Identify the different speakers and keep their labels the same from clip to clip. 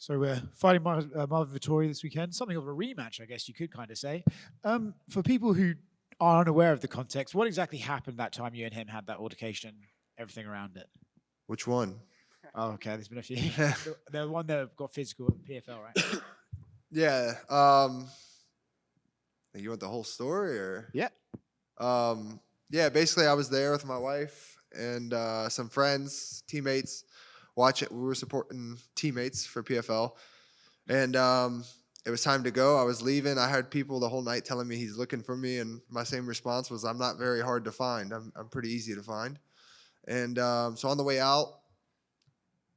Speaker 1: So we're fighting Marvin Vettori this weekend. Something of a rematch, I guess you could kind of say. For people who are unaware of the context, what exactly happened that time you and him had that altercation, everything around it?
Speaker 2: Which one?
Speaker 1: Oh, okay. There's been a few. The one that got physical at PFL, right?
Speaker 2: Yeah. You want the whole story or?
Speaker 1: Yeah.
Speaker 2: Yeah, basically I was there with my wife and some friends, teammates. Watch it. We were supporting teammates for PFL, and it was time to go. I was leaving. I had people the whole night telling me he's looking for me, and my same response was, "I'm not very hard to find. I'm pretty easy to find." And so on the way out,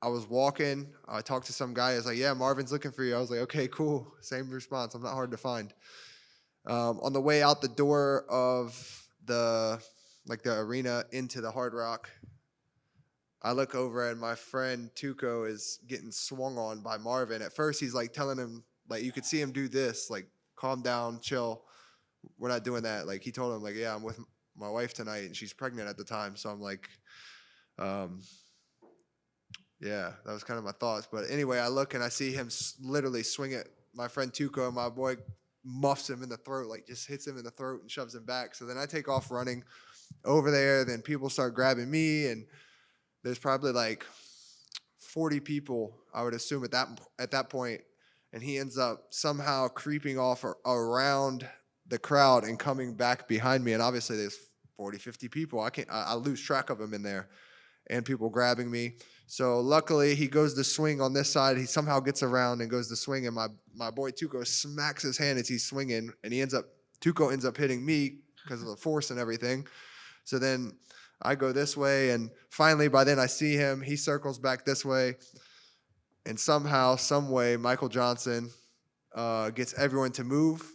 Speaker 2: I was walking. I talked to some guy. I was like, "Yeah, Marvin's looking for you." I was like, "Okay, cool." Same response. I'm not hard to find. On the way out the door of the arena into the Hard Rock, I look over and my friend Tuco is getting swung on by Marvin. At first, he's like telling him, like, you could see him do this, like, calm down, chill. We're not doing that. Like, he told him, like, yeah, I'm with my wife tonight and she's pregnant at the time. So I'm like, um, yeah, that was kind of my thoughts. But anyway, I look and I see him literally swing at my friend Tuco, and my boy muffs him in the throat, like just hits him in the throat and shoves him back. So then I take off running over there. Then people start grabbing me, and there's probably like 40 people, I would assume, at that point, and he ends up somehow creeping off around the crowd and coming back behind me. And obviously, there's 40, 50 people. I lose track of him in there, and people grabbing me. So luckily, he goes to swing on this side. He somehow gets around and goes to swing, and my boy Tuco smacks his hand as he's swinging, and Tuco ends up hitting me because of the force and everything. So then I go this way, and finally, by then I see him. He circles back this way, and somehow, some way, Michael Johnson gets everyone to move.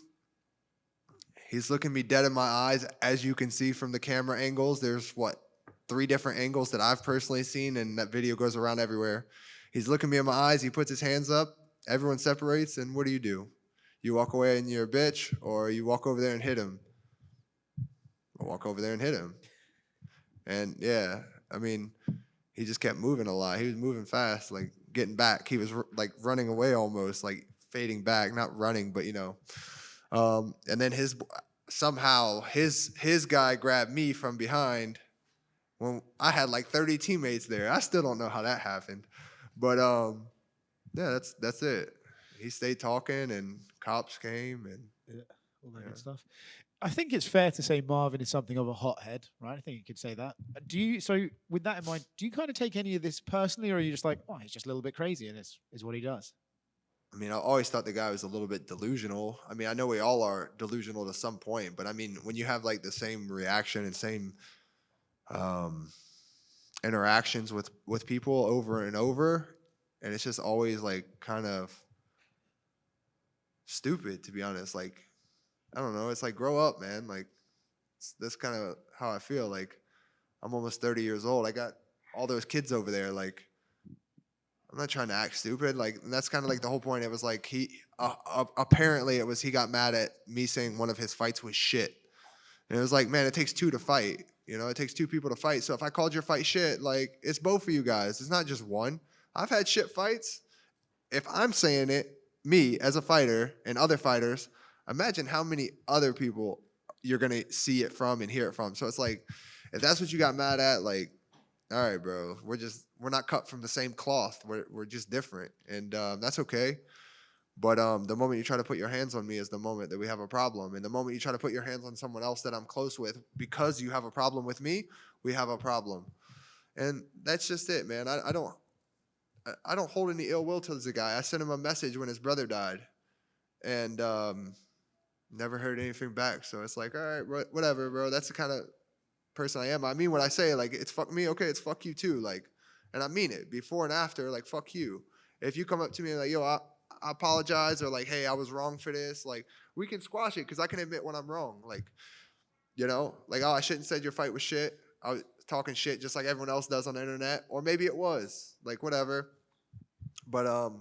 Speaker 2: He's looking me dead in my eyes, as you can see from the camera angles. There's 3 different angles that I've personally seen, and that video goes around everywhere. He's looking me in my eyes. He puts his hands up. Everyone separates, and what do? You walk away and you're a bitch, or you walk over there and hit him? I walk over there and hit him. And yeah, I mean, he just kept moving a lot. He was moving fast, like getting back. He was like running away almost, like fading back, not running, but and then somehow his guy grabbed me from behind when I had like 30 teammates there. I still don't know how that happened, but yeah, that's it. He stayed talking, and cops came, and
Speaker 1: Yeah, all that
Speaker 2: yeah.
Speaker 1: good stuff. I think it's fair to say Marvin is something of a hothead, right? I think you could say that. Do you? So, with that in mind, do you kind of take any of this personally, or are you just like, oh, he's just a little bit crazy, and this is what he does?
Speaker 2: I mean, I always thought the guy was a little bit delusional. I mean, I know we all are delusional to some point, but I mean, when you have like the same reaction and same um, interactions with people over and over, and it's just always like kind of stupid, to be honest. Like, I don't know. It's like, grow up, man. Like, that's kind of how I feel. Like, I'm almost 30 years old. I got all those kids over there. Like, I'm not trying to act stupid. Like, and that's kind of like the whole point. It was like apparently he got mad at me saying one of his fights was shit. And it was like, man, it takes 2 to fight. It takes 2 people to fight. So if I called your fight shit, like, it's both of you guys. It's not just one. I've had shit fights. If I'm saying it, me as a fighter and other fighters, imagine how many other people you're going to see it from and hear it from. So it's like, if that's what you got mad at, like, all right, bro, we're not cut from the same cloth. We're just different. And that's okay. But the moment you try to put your hands on me is the moment that we have a problem. And the moment you try to put your hands on someone else that I'm close with because you have a problem with me, we have a problem. And that's just it, man. I don't hold any ill will towards the guy. I sent him a message when his brother died, and never heard anything back. So it's like, all right, whatever, bro. That's the kind of person I am. I mean what I say. Like, it's fuck me. Okay, it's fuck you too. Like, and I mean it. Before and after, like, fuck you. If you come up to me and like, yo, I apologize, or like, hey, I was wrong for this, like, we can squash it because I can admit when I'm wrong. Like, like, oh, I shouldn't have said your fight was shit. I was talking shit just like everyone else does on the internet, or maybe it was, like, whatever. But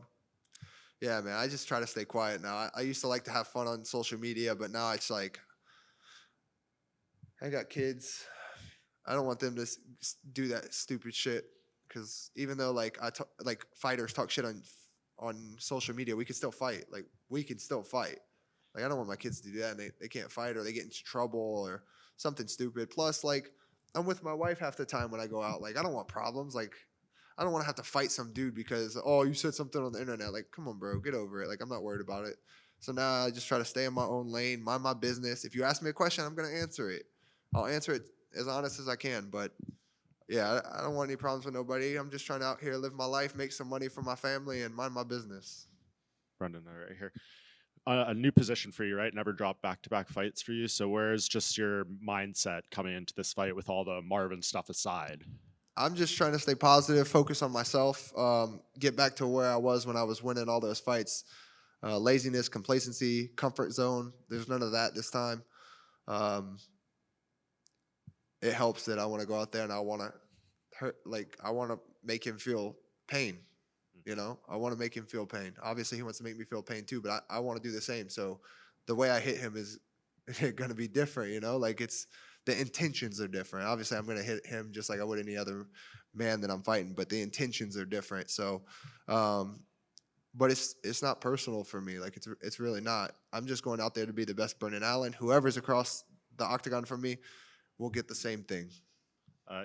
Speaker 2: yeah, man, I just try to stay quiet now. I used to like to have fun on social media, but now it's like, I got kids. I don't want them to do that stupid shit, because even though like like fighters talk shit on on social media, we can still fight. Like, we can still fight. Like, I don't want my kids to do that, and they can't fight, or they get into trouble or something stupid. Plus, like, I'm with my wife half the time when I go out. Like, I don't want problems. Like, I don't want to have to fight some dude because, oh, you said something on the internet. Like, come on, bro, get over it. Like, I'm not worried about it. So now I just try to stay in my own lane, mind my business. If you ask me a question, I'm going to answer it. I'll answer it as honest as I can. But, yeah, I don't want any problems with nobody. I'm just trying to out here live my life, make some money for my family, and mind my business.
Speaker 3: Brendan, right here. A new position for you, right? Never dropped back-to-back fights for you. So where's just your mindset coming into this fight with all the Marvin stuff aside?
Speaker 2: I'm just trying to stay positive, focus on myself, get back to where I was when I was winning all those fights. Laziness, complacency, comfort zone. There's none of that this time. It helps that I want to go out there and I want to hurt. Like, I want to make him feel pain. You know, I want to make him feel pain. Obviously, he wants to make me feel pain too, but I want to do the same. So the way I hit him is going to be different, you know? Like, the intentions are different. Obviously, I'm going to hit him just like I would any other man that I'm fighting, but the intentions are different. So, but it's not personal for me. Like, it's really not. I'm just going out there to be the best Brendan Allen. Whoever's across the octagon from me will get the same thing.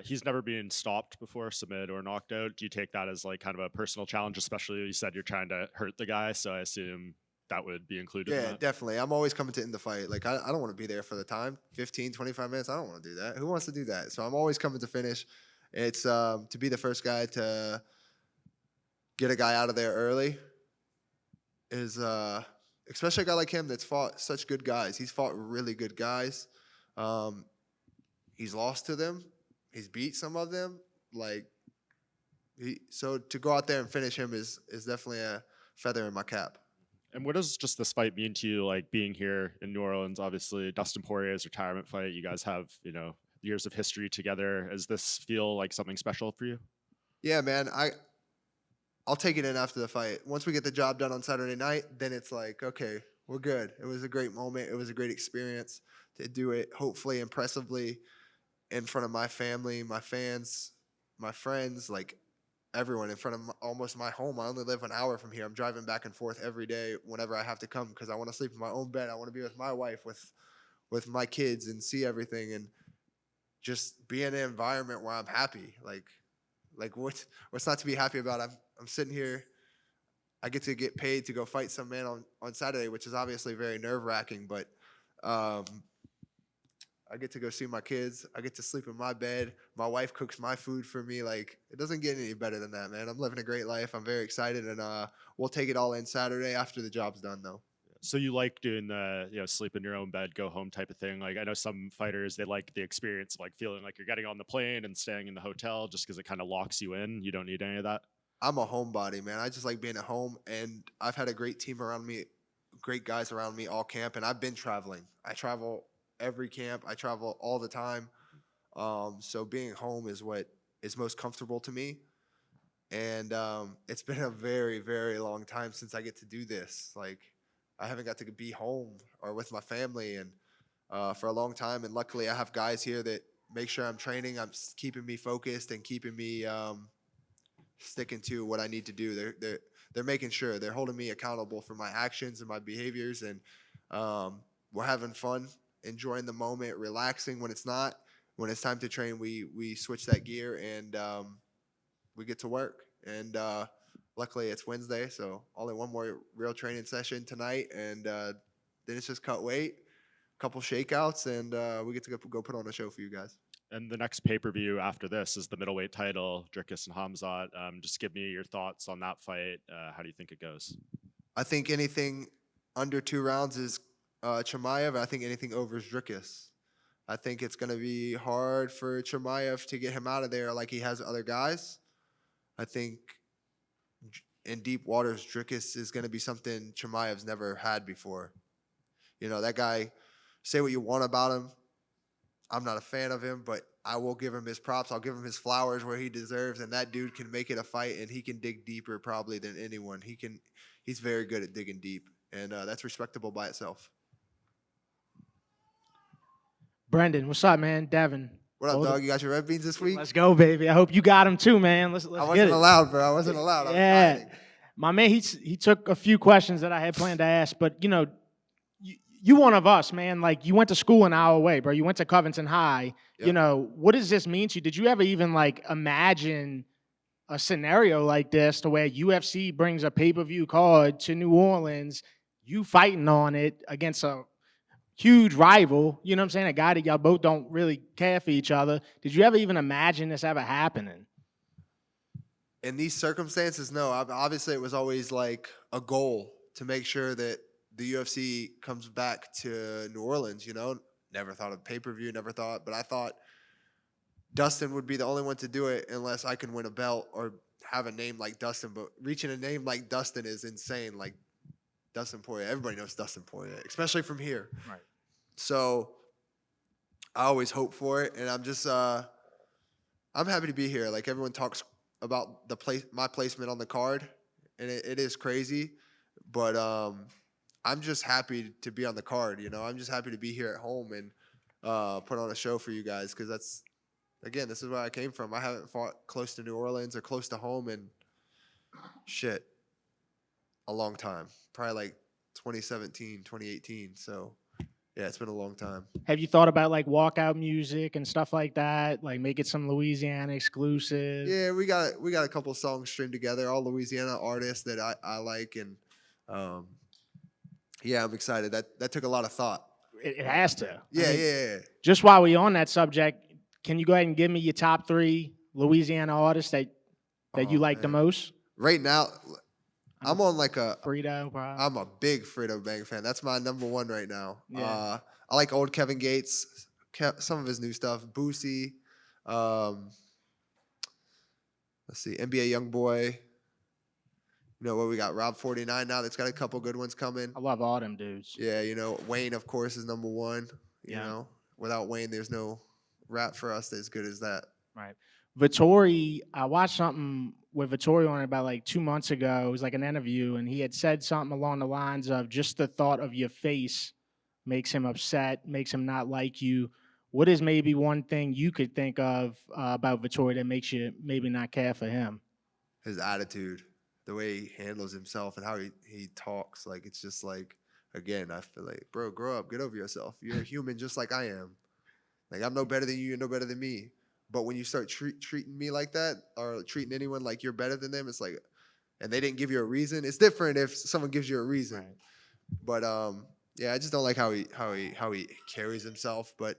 Speaker 3: He's never been stopped before, submitted or knocked out. Do you take that as like kind of a personal challenge, especially you said you're trying to hurt the guy, so I assume that would be included in
Speaker 2: Yeah,
Speaker 3: that?
Speaker 2: definitely. I'm always coming to end the fight. Like, I don't want to be there for the time, 15, 25 minutes. I don't want to do that. Who wants to do that? So I'm always coming to finish. It's to be the first guy to get a guy out of there early is especially a guy like him that's fought such good guys. He's fought really good guys. He's lost to them. He's beat some of them. Like, so to go out there and finish him is definitely a feather in my cap.
Speaker 3: And what does just this fight mean to you, like being here in New Orleans? Obviously, Dustin Poirier's retirement fight. You guys have, years of history together. Does this feel like something special for you?
Speaker 2: Yeah, man. I'll take it in after the fight. Once we get the job done on Saturday night, then it's like, okay, we're good. It was a great moment. It was a great experience to do it, hopefully impressively, in front of my family, my fans, my friends, like everyone, in front of almost my home. I only live an hour from here. I'm driving back and forth every day whenever I have to come because I want to sleep in my own bed. I want to be with my wife, with my kids, and see everything, and just be in an environment where I'm happy. Like what's not to be happy about? I'm sitting here. I get paid to go fight some man on Saturday, which is obviously very nerve-wracking, but I get to go see my kids. I get to sleep in my bed. My wife cooks my food for me. Like, it doesn't get any better than that, man. I'm living a great life. I'm very excited, and we'll take it all in Saturday after the job's done, though.
Speaker 3: So you like doing the, sleep in your own bed, go home type of thing? Like, I know some fighters, they like the experience of like feeling like you're getting on the plane and staying in the hotel just because it kind of locks you in. You don't need any of that?
Speaker 2: I'm a homebody, man. I just like being at home, and I've had a great team around me, great guys around me all camp, and I've been traveling. I travel every camp. I travel all the time. So being home is what is most comfortable to me. And it's been a very, very long time since I get to do this. Like, I haven't got to be home or with my family and for a long time. And luckily I have guys here that make sure I'm training. I'm keeping me focused and keeping me sticking to what I need to do. They're making sure. They're holding me accountable for my actions and my behaviors. And we're having fun, enjoying the moment, relaxing when it's not. When it's time to train, we switch that gear and we get to work. And luckily it's Wednesday, so only one more real training session tonight, and then it's just cut weight, a couple shakeouts, and we get to go put on a show for you guys.
Speaker 3: And the next pay-per-view after this is the middleweight title, Dricus and Hamzat. Just give me your thoughts on that fight. How do you think it goes?
Speaker 2: I think anything under 2 rounds is Chimaev. I think anything over is Dricus. I think it's going to be hard for Chimaev to get him out of there like he has other guys. I think in deep waters, Dricus is going to be something Chimaev's never had before. That guy, say what you want about him. I'm not a fan of him, but I will give him his props. I'll give him his flowers where he deserves, and that dude can make it a fight, and he can dig deeper probably than anyone. He's very good at digging deep, and that's respectable by itself.
Speaker 4: Brendan, what's up, man? Devin.
Speaker 2: What up, dog? You got your red beans this week?
Speaker 4: Let's go, baby. I hope you got them too, man. Let's
Speaker 2: I
Speaker 4: get
Speaker 2: wasn't
Speaker 4: it.
Speaker 2: allowed, bro. I wasn't allowed.
Speaker 4: Yeah. My man, he took a few questions that I had planned to ask, but you one of us, man. Like you went to school an hour away, bro. You went to Covington High.
Speaker 2: Yep.
Speaker 4: What does this mean to you? Did you ever even like imagine a scenario like this to where UFC brings a pay-per-view card to New Orleans, you fighting on it against a huge rival, you know what I'm saying? A guy that y'all both don't really care for each other. Did you ever even imagine this ever happening?
Speaker 2: In these circumstances, no. Obviously, it was always like a goal to make sure that the UFC comes back to New Orleans. Never thought of pay-per-view, never thought, but I thought Dustin would be the only one to do it unless I can win a belt or have a name like Dustin. But reaching a name like Dustin is insane. Like Dustin Poirier, everybody knows Dustin Poirier, especially from here.
Speaker 4: Right.
Speaker 2: So I always hope for it, and I'm just I'm happy to be here. Like everyone talks about my placement on the card, and it is crazy, but I'm just happy to be on the card. I'm just happy to be here at home and put on a show for you guys because this is where I came from. I haven't fought close to New Orleans or close to home in a long time. Probably like 2017, 2018. So yeah, it's been a long time.
Speaker 4: Have you thought about like walkout music and stuff like that? Like make it some Louisiana exclusive?
Speaker 2: Yeah, we got a couple songs streamed together, all Louisiana artists that I like, and yeah, I'm excited. That took a lot of thought.
Speaker 4: It has to.
Speaker 2: Yeah.
Speaker 4: Just while we're on that subject, can you go ahead and give me your top 3 Louisiana artists that you like the most?
Speaker 2: Right now, I'm on like
Speaker 4: Frito, probably.
Speaker 2: I'm a big Frito Bang fan. That's my number one right now.
Speaker 4: Yeah.
Speaker 2: I like old Kevin Gates, some of his new stuff. Boosie, let's see, NBA YoungBoy. What we got? Rob 49 now. That's got a couple good ones coming.
Speaker 4: I love all them dudes.
Speaker 2: Yeah, Wayne of course is number one.
Speaker 4: Yeah.
Speaker 2: Without Wayne, there's no rap for us as good as that.
Speaker 4: Right. Vettori, I watched something with Vettori on it about like 2 months ago. It was like an interview, and he had said something along the lines of just the thought of your face makes him upset, makes him not like you. What is maybe one thing you could think of about Vettori that makes you maybe not care for him?
Speaker 2: His attitude, the way he handles himself and how he talks. Like, it's just like, again, I feel like, bro, grow up, get over yourself. You're a human just like I am. Like, I'm no better than you, you're no better than me. But when you start treating me like that or treating anyone like you're better than them, it's like, and they didn't give you a reason. It's different if someone gives you a reason.
Speaker 4: Right.
Speaker 2: But yeah, I just don't like how he carries himself. But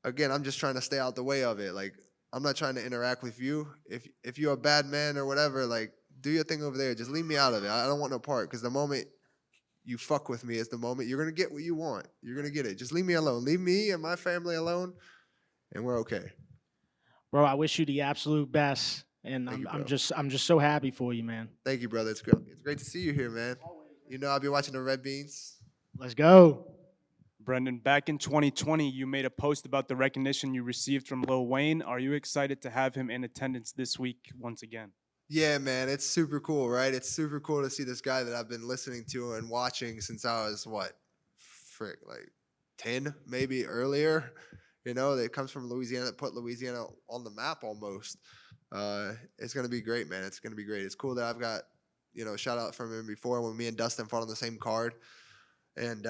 Speaker 2: again, I'm just trying to stay out the way of it. Like, I'm not trying to interact with you. If you're a bad man or whatever, like, do your thing over there. Just leave me out of it. I don't want no part, because the moment you fuck with me is the moment you're gonna get what you want. You're gonna get it. Just leave me alone. Leave me and my family alone, and we're okay.
Speaker 4: Bro, I wish you the absolute best, and I'm just so happy for you, man.
Speaker 2: Thank you, brother. It's great to see you here, man. I'll be watching the Red Beans.
Speaker 4: Let's go.
Speaker 5: Brendan, back in 2020, you made a post about the recognition you received from Lil Wayne. Are you excited to have him in attendance this week once again?
Speaker 2: Yeah, man, it's super cool, right? It's super cool to see this guy that I've been listening to and watching since I was, like 10, maybe earlier. That comes from Louisiana, that put Louisiana on the map almost. It's going to be great, man. It's going to be great. It's cool that I've got, shout out from him before when me and Dustin fought on the same card. And,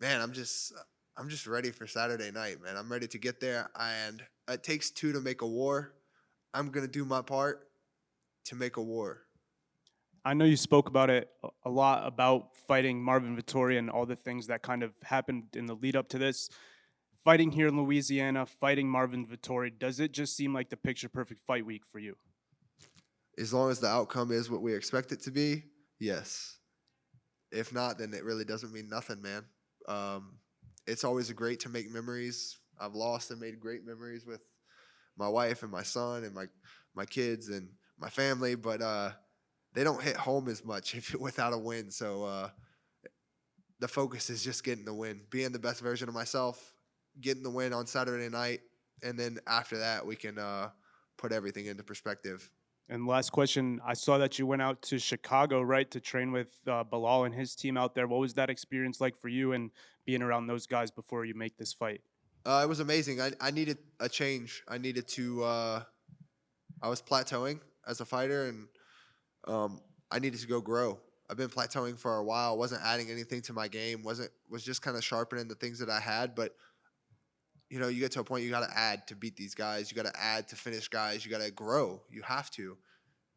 Speaker 2: man, I'm just ready for Saturday night, man. I'm ready to get there. And it takes 2 to make a war. I'm going to do my part to make a war.
Speaker 5: I know you spoke about it a lot, about fighting Marvin Vettori and all the things that kind of happened in the lead up to this. Fighting here in Louisiana, fighting Marvin Vettori, does it just seem like the picture-perfect fight week for you?
Speaker 2: As long as the outcome is what we expect it to be, yes. If not, then it really doesn't mean nothing, man. It's always great to make memories. I've lost and made great memories with my wife and my son and my kids and my family, but they don't hit home as much without a win. So the focus is just getting the win, being the best version of myself, getting the win on Saturday night, and then after that we can put everything into perspective.
Speaker 5: And last question, I saw that you went out to Chicago, right, to train with Bilal and his team out there. What was that experience like for you and being around those guys before you make this fight?
Speaker 2: It was amazing. I needed a change. I needed to I was plateauing as a fighter, and I needed to go grow. I've been plateauing for a while. Wasn't adding anything to my game. Was just kind of sharpening the things that I had. But you know, you get to a point you got to add to beat these guys. You got to add to finish guys. You got to grow. You have to.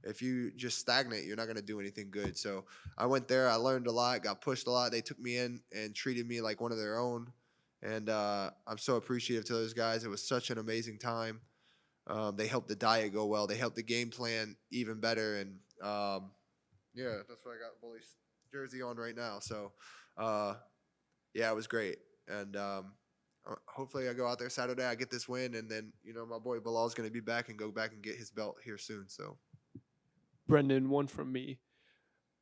Speaker 2: If you just stagnate, you're not going to do anything good. So I went there. I learned a lot. Got pushed a lot. They took me in and treated me like one of their own. And I'm so appreciative to those guys. It was such an amazing time. They helped the diet go well. They helped the game plan even better. And yeah, that's why I got Bully's jersey on right now. So yeah, it was great. And hopefully I go out there Saturday, I get this win, and then, you know, my boy Bilal's going to be back and go back and get his belt here soon. So,
Speaker 6: Brendan, one from me.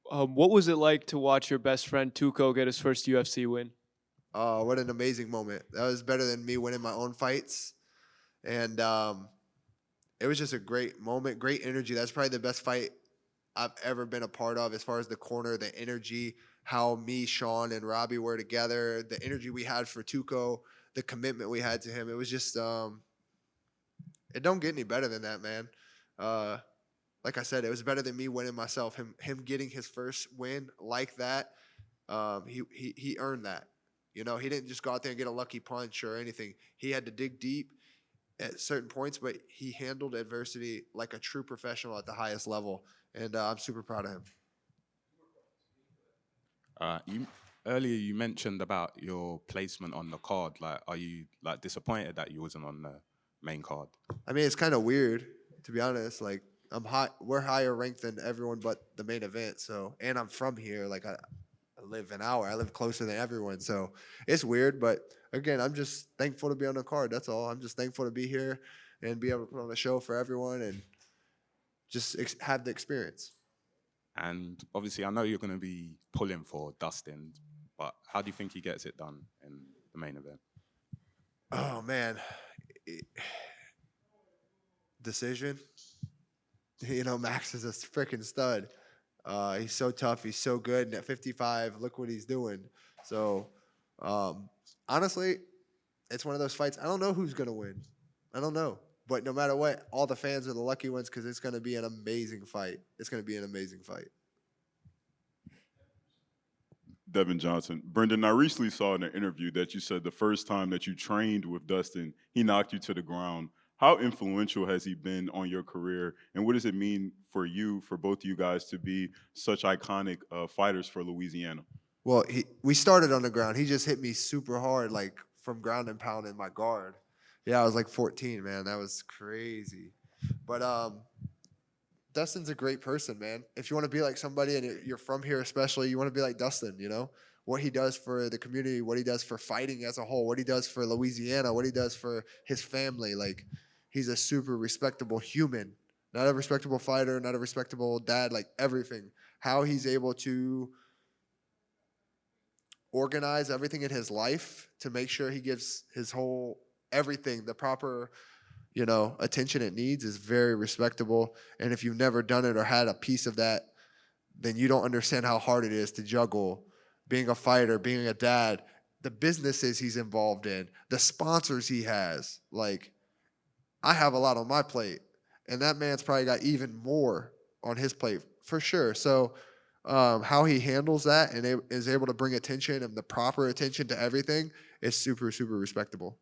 Speaker 6: What was it like to watch your best friend Tuco get his first UFC win?
Speaker 2: what an amazing moment. That was better than me winning my own fights. And it was just a great moment, great energy. That's probably the best fight I've ever been a part of as far as the corner, the energy, how me, Sean, and Robbie were together, the energy we had for Tuco, the commitment we had to him. It was just, it don't get any better than that, man. Like I said, it was better than me winning myself. Him getting his first win like that, he earned that. You know, he didn't just go out there and get a lucky punch or anything. He had to dig deep at certain points, but he handled adversity like a true professional at the highest level. And I'm super proud of him.
Speaker 7: Earlier you mentioned about your placement on the card. Like, are you like disappointed that you wasn't on the main card?
Speaker 2: I mean, it's kind of weird, to be honest. Like, we're higher ranked than everyone but the main event. So, and I'm from here. Like, I live an hour. I live closer than everyone. So it's weird. But again, I'm just thankful to be on the card. That's all. I'm just thankful to be here and be able to put on a show for everyone and just have the experience.
Speaker 7: And obviously, I know you're going to be pulling for Dustin, but how do you think he gets it done in the main event?
Speaker 2: Oh, man. Decision. You know, Max is a freaking stud. He's so tough. He's so good. And at 55, look what he's doing. So, honestly, it's one of those fights. I don't know who's going to win. I don't know. But no matter what, all the fans are the lucky ones because it's going to be an amazing fight. It's going to be an amazing fight.
Speaker 8: Devin Johnson. Brendan, I recently saw in an interview that you said the first time that you trained with Dustin, he knocked you to the ground. How influential has he been on your career, and what does it mean for you, for both of you guys, to be such iconic fighters for Louisiana?
Speaker 2: Well, we started on the ground. He just hit me super hard, like from ground and pound in my guard. Yeah, I was like 14, man. That was crazy. But Dustin's a great person, man. If you want to be like somebody and you're from here especially, you want to be like Dustin, you know? What he does for the community, what he does for fighting as a whole, what he does for Louisiana, what he does for his family. Like, he's a super respectable human. Not a respectable fighter, not a respectable dad, like everything. How he's able to organize everything in his life to make sure he gives his whole everything the proper, you know, attention it needs is very respectable. And if you've never done it or had a piece of that, then you don't understand how hard it is to juggle being a fighter, being a dad, the businesses he's involved in, the sponsors he has. Like, I have a lot on my plate, and that man's probably got even more on his plate for sure. So how he handles that and is able to bring attention and the proper attention to everything is super, super respectable.